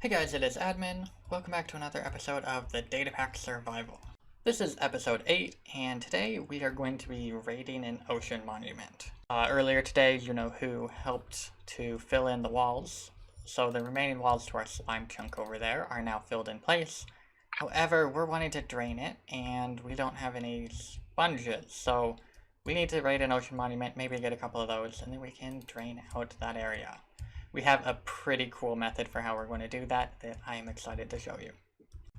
Hey guys, it is Admin. Welcome back to another episode of the Datapack Survival. This is episode 8, and today we are going to be raiding an ocean monument. Earlier today, you know who helped to fill in the walls, so the remaining walls to our slime chunk over there are now filled in place. However, we're wanting to drain it, and we don't have any sponges, so we need to raid an ocean monument, maybe get a couple of those, and then we can drain out that area. We have a pretty cool method for how we're going to do that I am excited to show you.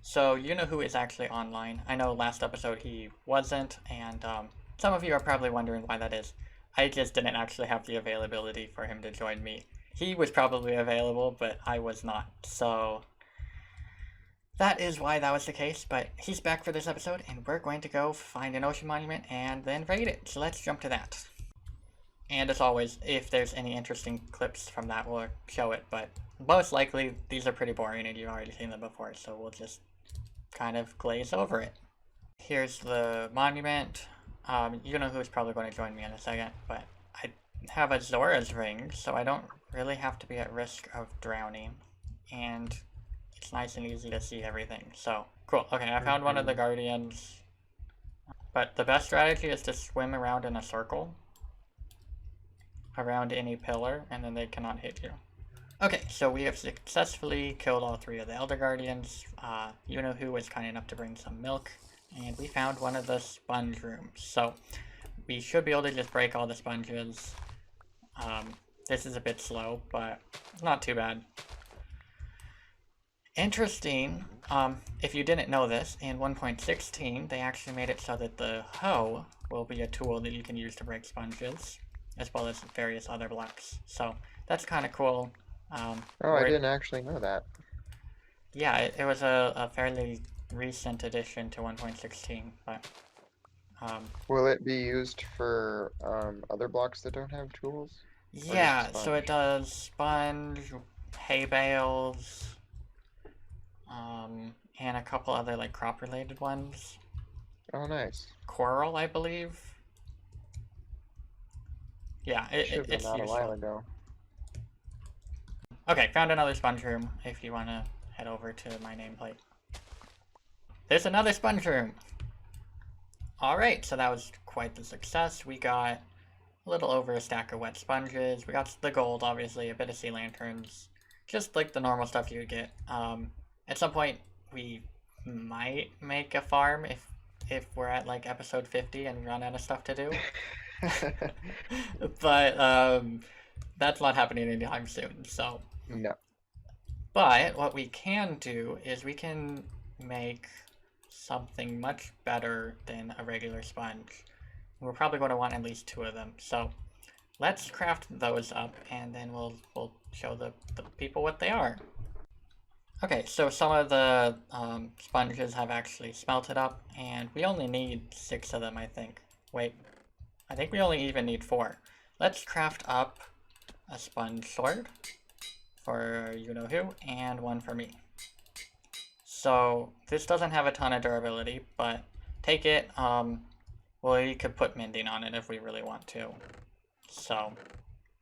So you know who is actually online. I know last episode he wasn't, and some of you are probably wondering why that is. I just didn't actually have the availability for him to join me. He was probably available, but I was not. So that is why that was the case, but he's back for this episode, and we're going to go find an ocean monument and then raid it. So let's jump to that. And as always, if there's any interesting clips from that, we'll show it, but most likely these are pretty boring and you've already seen them before, so we'll just kind of glaze over it. Here's the monument. You know who's probably going to join me in a second, but I have a Zora's ring, so I don't really have to be at risk of drowning, and it's nice and easy to see everything, so cool. Okay, I found one of the guardians, but the best strategy is to swim around in a circle around any pillar, and then they cannot hit you. Okay, so we have successfully killed all 3 of the Elder Guardians. You know who was kind enough to bring some milk, and we found one of the sponge rooms. So we should be able to just break all the sponges. This is a bit slow, but not too bad. Interesting, if you didn't know this, in 1.16 they actually made it so that the hoe will be a tool that you can use to break sponges, as well as various other blocks. So that's kind of cool. Oh, I didn't actually know that. Yeah, it was a fairly recent addition to 1.16, but Will it be used for other blocks that don't have tools? Or just yeah, so it sponge? does sponge, hay bales, and a couple other like crop related ones. Oh, nice. Coral, I believe. Yeah, Should have been it's out a while useful. ago. Okay, found another sponge room if you want to head over to my nameplate. There's another sponge room! Alright, so that was quite the success. We got a little over a stack of wet sponges. We got the gold, obviously, a bit of sea lanterns. Just like the normal stuff you would get. At some point, we might make a farm if we're at like episode 50 and run out of stuff to do. But that's not happening anytime soon, so. No. But what we can do is we can make something much better than a regular sponge. We're probably going to want at least 2 of them, so let's craft those up and then we'll show the people what they are. Okay, so some of the sponges have actually smelted up, and we only need 6 of them, I think. Wait, I think we only even need 4. Let's craft up a sponge sword for you-know-who, and one for me. So, this doesn't have a ton of durability, but take it, well, we could put mending on it if we really want to. So,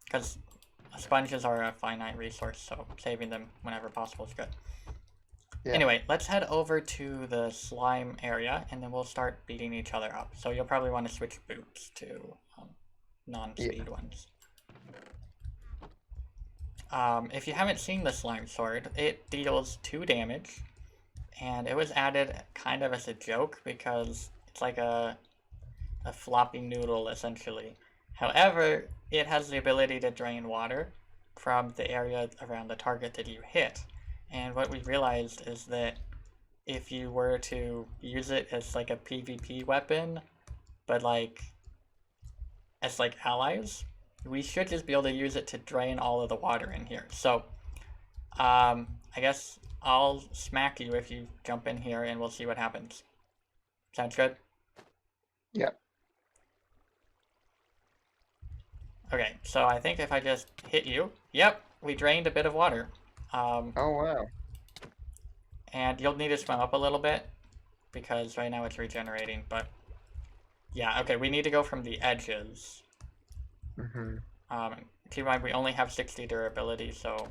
because sponges are a finite resource, so saving them whenever possible is good. Yeah. Anyway, let's head over to the slime area, and then we'll start beating each other up. So you'll probably want to switch boots to non-speed ones. If you haven't seen the slime sword, it deals 2 damage, and it was added kind of as a joke because it's like a floppy noodle essentially. However, it has the ability to drain water from the area around the target that you hit. And what we realized is that if you were to use it as like a PvP weapon, but like as like allies, we should just be able to use it to drain all of the water in here. So, I guess I'll smack you if you jump in here and we'll see what happens. Sounds good? Yep. Okay, so I think if I just hit you, yep, we drained a bit of water. Oh, wow. And you'll need to swim up a little bit because right now it's regenerating, but yeah, okay, we need to go from the edges. Keep in mind we only have 60 durability, so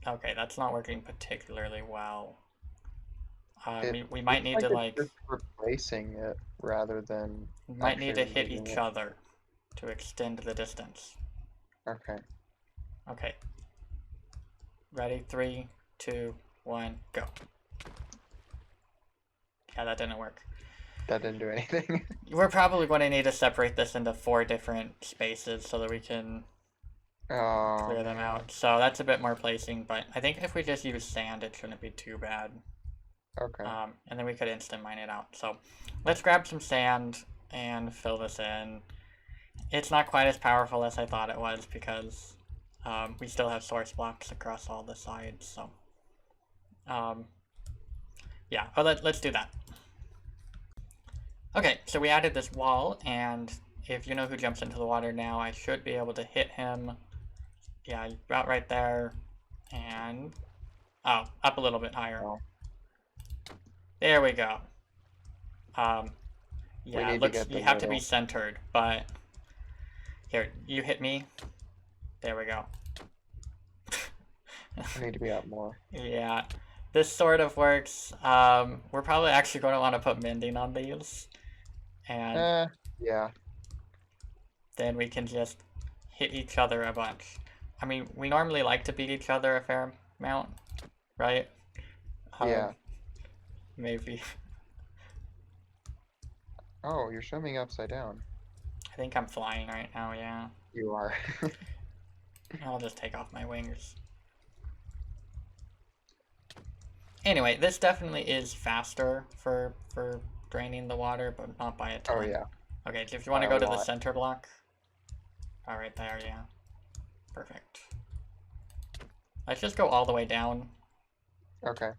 Okay, that's not working particularly well. It We might looks need like to it's like, just replacing it rather than we might need actually to hit removing each it. other to extend the distance. Okay. Okay. Ready? 3, 2, 1, go. Yeah, that didn't work. That didn't do anything. We're probably going to need to separate this into 4 different spaces so that we can Oh clear them man. out. So that's a bit more placing, but I think if we just use sand, it shouldn't be too bad. Okay. And then we could instant mine it out. So let's grab some sand and fill this in. It's not quite as powerful as I thought it was because we still have source blocks across all the sides. So yeah, let's do that. Okay, so we added this wall, and if you know who jumps into the water now, I should be able to hit him. Yeah, about right there, and oh, up a little bit higher. Oh. There we go. We Yeah, need it to looks get the you have to be middle. centered, but here, you hit me. There we go. I need to be up more. Yeah, this sort of works. We're probably actually going to want to put mending on these, and Yeah. then we can just hit each other a bunch. I mean, we normally like to beat each other a fair amount, right? Yeah. Maybe. Oh, you're swimming upside down. I think I'm flying right now, yeah. You are. I'll just take off my wings. Anyway, this definitely is faster for draining the water, but not by a ton. Oh yeah. Okay, so if you want to go to the center block. Oh, right there, yeah. Perfect. Let's just go all the way down. Okay.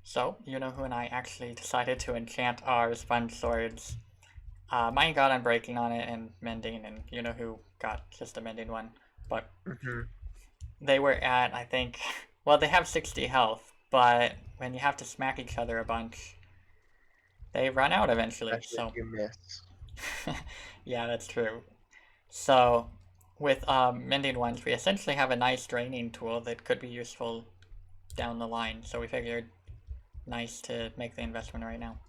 So, you know who and I actually decided to enchant our sponge swords. Mine got unbreaking on it and mending, and you know who got just a mending one. But they were at, I think, well, they have 60 health, but when you have to smack each other a bunch, they run out eventually. Especially so if you miss. yeah, that's true. So with mending ones, we essentially have a nice draining tool that could be useful down the line. So we figured nice to make the investment right now.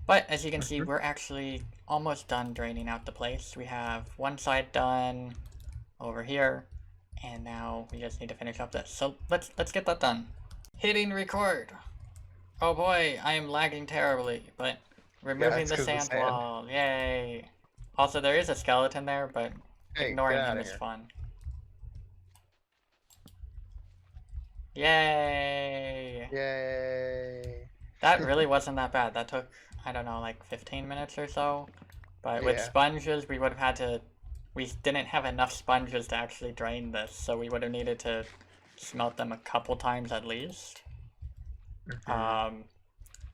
But as you can see, we're actually almost done draining out the place. We have one side done over here, and now we just need to finish up this. So let's get that done. Hitting record. Oh boy, I am lagging terribly, but removing the sand wall. Yay. Also, there is a skeleton there, but ignoring him is fun. Yay! Yay! That really wasn't that bad. That took, I don't know, like 15 minutes or so. But with sponges, we would have had to... We didn't have enough sponges to actually drain this, so we would have needed to smelt them a couple times at least.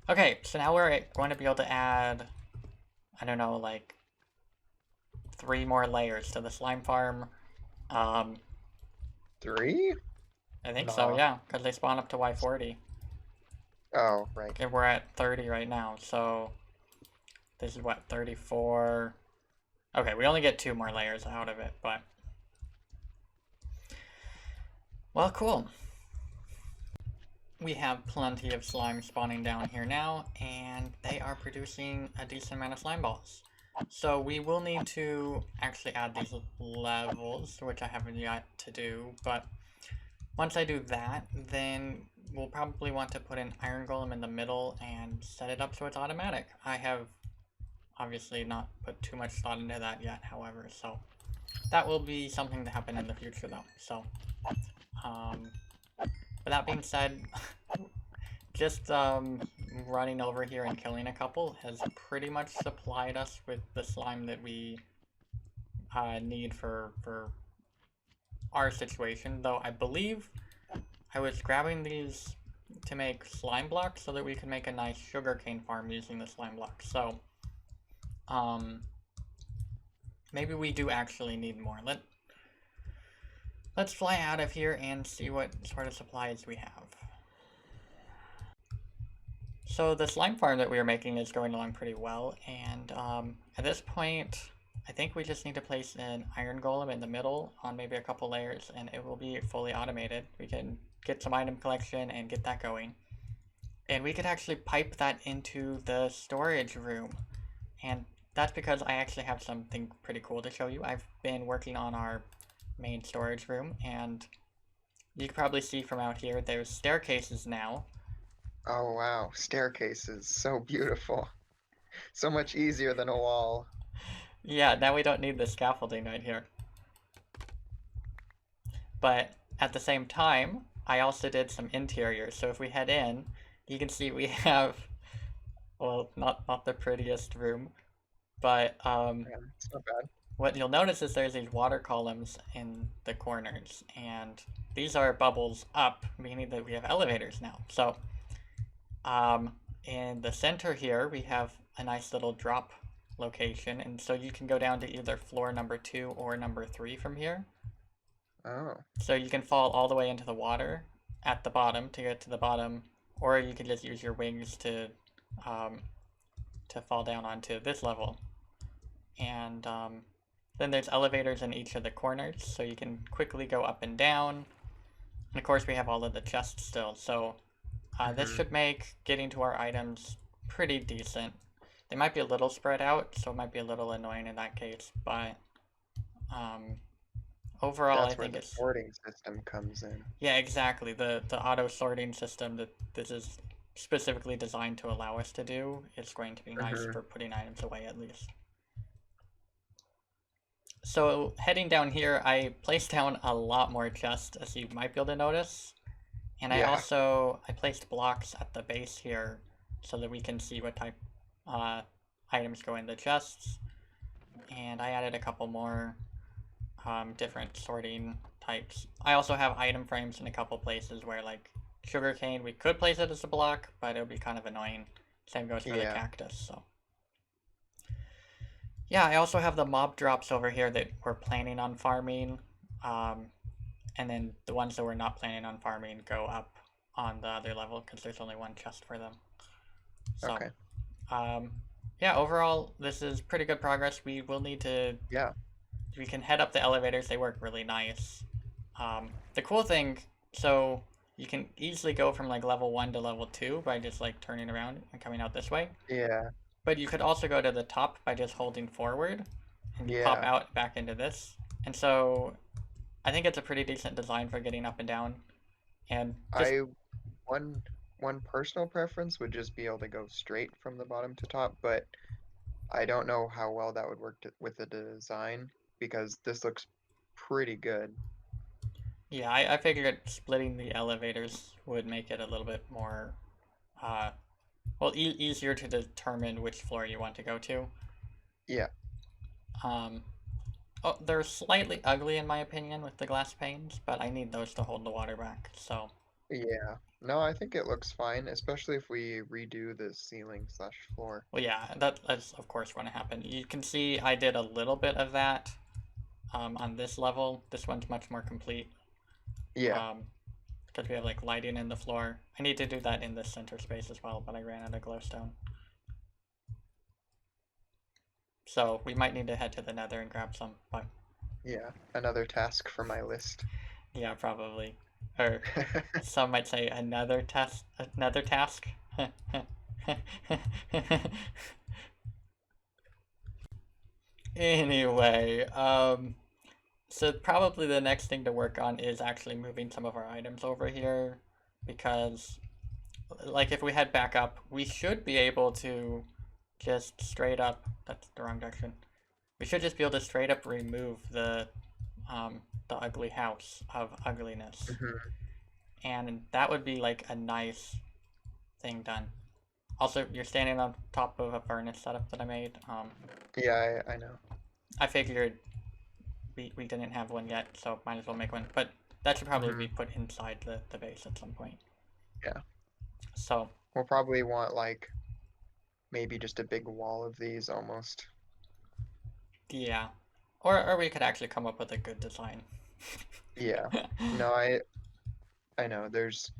Okay, so now we're going to be able to add, I don't know, like 3 more layers to the slime farm. 3? I think so, yeah, because they spawn up to Y40. Oh, right. And we're at 30 right now, so this is what, 34? Okay, we only get 2 more layers out of it, but... Well, cool. We have plenty of slime spawning down here now, and they are producing a decent amount of slime balls. So we will need to actually add these levels, which I haven't yet to do, but once I do that, then we'll probably want to put an iron golem in the middle and set it up so it's automatic. I have obviously not put too much thought into that yet, however, so that will be something to happen in the future though. So, with that being said, just running over here and killing a couple has pretty much supplied us with the slime that we need for our situation, though I believe I was grabbing these to make slime blocks so that we could make a nice sugarcane farm using the slime blocks. So, maybe we do actually need more. Let's fly out of here and see what sort of supplies we have. So the slime farm that we were making is going along pretty well, and at this point, I think we just need to place an iron golem in the middle on maybe a couple layers, and it will be fully automated. We can get some item collection and get that going. And we could actually pipe that into the storage room. And that's because I actually have something pretty cool to show you. I've been working on our main storage room, and you can probably see from out here, there's staircases now. Oh wow, staircases, so beautiful. So much easier than a wall. Yeah, now we don't need the scaffolding right here. But at the same time, I also did some interiors. So if we head in, you can see we have, well, not the prettiest room, but Yeah, it's not bad. what you'll notice is there's these water columns in the corners, and these are bubbles up, meaning that we have elevators now. So in the center here, we have a nice little drop location, and so you can go down to either floor number 2 or number 3 from here. Oh. So you can fall all the way into the water at the bottom to get to the bottom, or you can just use your wings to fall down onto this level. And then there's elevators in each of the corners, so you can quickly go up and down. And of course, we have all of the chests still, so this should make getting to our items pretty decent. They might be a little spread out, so it might be a little annoying in that case, but overall, That's I where think the it's... sorting system comes in. Yeah, exactly. The auto sorting system that this is specifically designed to allow us to do is going to be nice for putting items away at least. So heading down here, I placed down a lot more chests, as you might be able to notice. And Yeah. I placed blocks at the base here so that we can see what type items go in the chests. And I added a couple more different sorting types. I also have item frames in a couple places where, like, sugarcane, we could place it as a block, but it would be kind of annoying. Same goes for the cactus, so. Yeah, I also have the mob drops over here that we're planning on farming. And then the ones that we're not planning on farming go up on the other level because there's only one chest for them. So, okay. Yeah, overall, this is pretty good progress. We will need to... Yeah. We can head up the elevators. They work really nice. The cool thing, so you can easily go from like level 1 to level 2 by just like turning around and coming out this way. Yeah. But you could also go to the top by just holding forward and you pop out back into this. And so I think it's a pretty decent design for getting up and down. And just... one personal preference would just be able to go straight from the bottom to top, but I don't know how well that would work with the design because this looks pretty good. Yeah, I figured splitting the elevators would make it a little bit more, well, easier to determine which floor you want to go to. Yeah. Oh, they're slightly ugly in my opinion with the glass panes, but I need those to hold the water back, so. Yeah. No, I think it looks fine, especially if we redo the ceiling/floor. Well, yeah, that's of course going to happen. You can see I did a little bit of that on this level. This one's much more complete. Yeah. Because we have like lighting in the floor. I need to do that in this center space as well, but I ran out of glowstone. So we might need to head to the Nether and grab some, but... Yeah, another task for my list. Yeah, probably. Or some might say another task. Anyway, so probably the next thing to work on is actually moving some of our items over here, because, like, if we head back up, we should be able to just straight up... That's the wrong direction. We should just be able to straight up remove the ugly house of ugliness. And that would be like a nice thing done. Also, you're standing on top of a furnace setup that I made. Yeah, I know. I figured we didn't have one yet, so might as well make one. But that should probably be put inside the base at some point. Yeah. So we'll probably want like maybe just a big wall of these almost. Yeah. Or we could actually come up with a good design. Yeah. No, I know. There's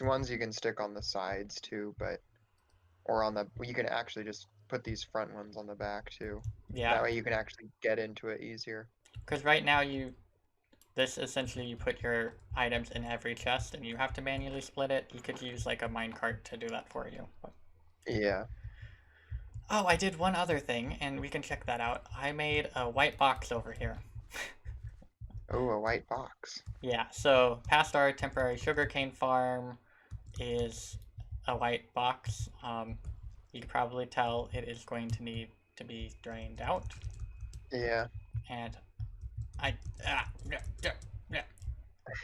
ones you can stick on the sides too, but or on the you can actually just put these front ones on the back too. Yeah, That way you can actually get into it easier. because right now this essentially you put your items in every chest and you have to manually split it. You could use like a minecart to do that for you. But... Yeah. Oh, I did one other thing, and we can check that out. I made a white box over here. Oh, a white box. Yeah, so past our temporary sugarcane farm is a white box. You can probably tell it is going to need to be drained out. Yeah. And I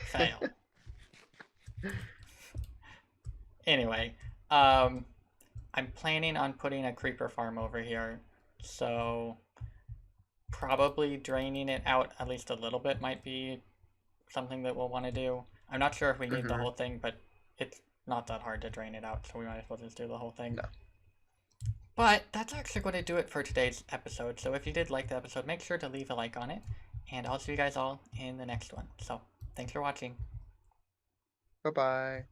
fail. Anyway, I'm planning on putting a creeper farm over here, so probably draining it out at least a little bit might be something that we'll want to do. I'm not sure if we need the whole thing, but it's not that hard to drain it out, so we might as well just do the whole thing. No. But that's actually going to do it for today's episode. So if you did like the episode, make sure to leave a like on it. And I'll see you guys all in the next one. So thanks for watching. Bye-bye.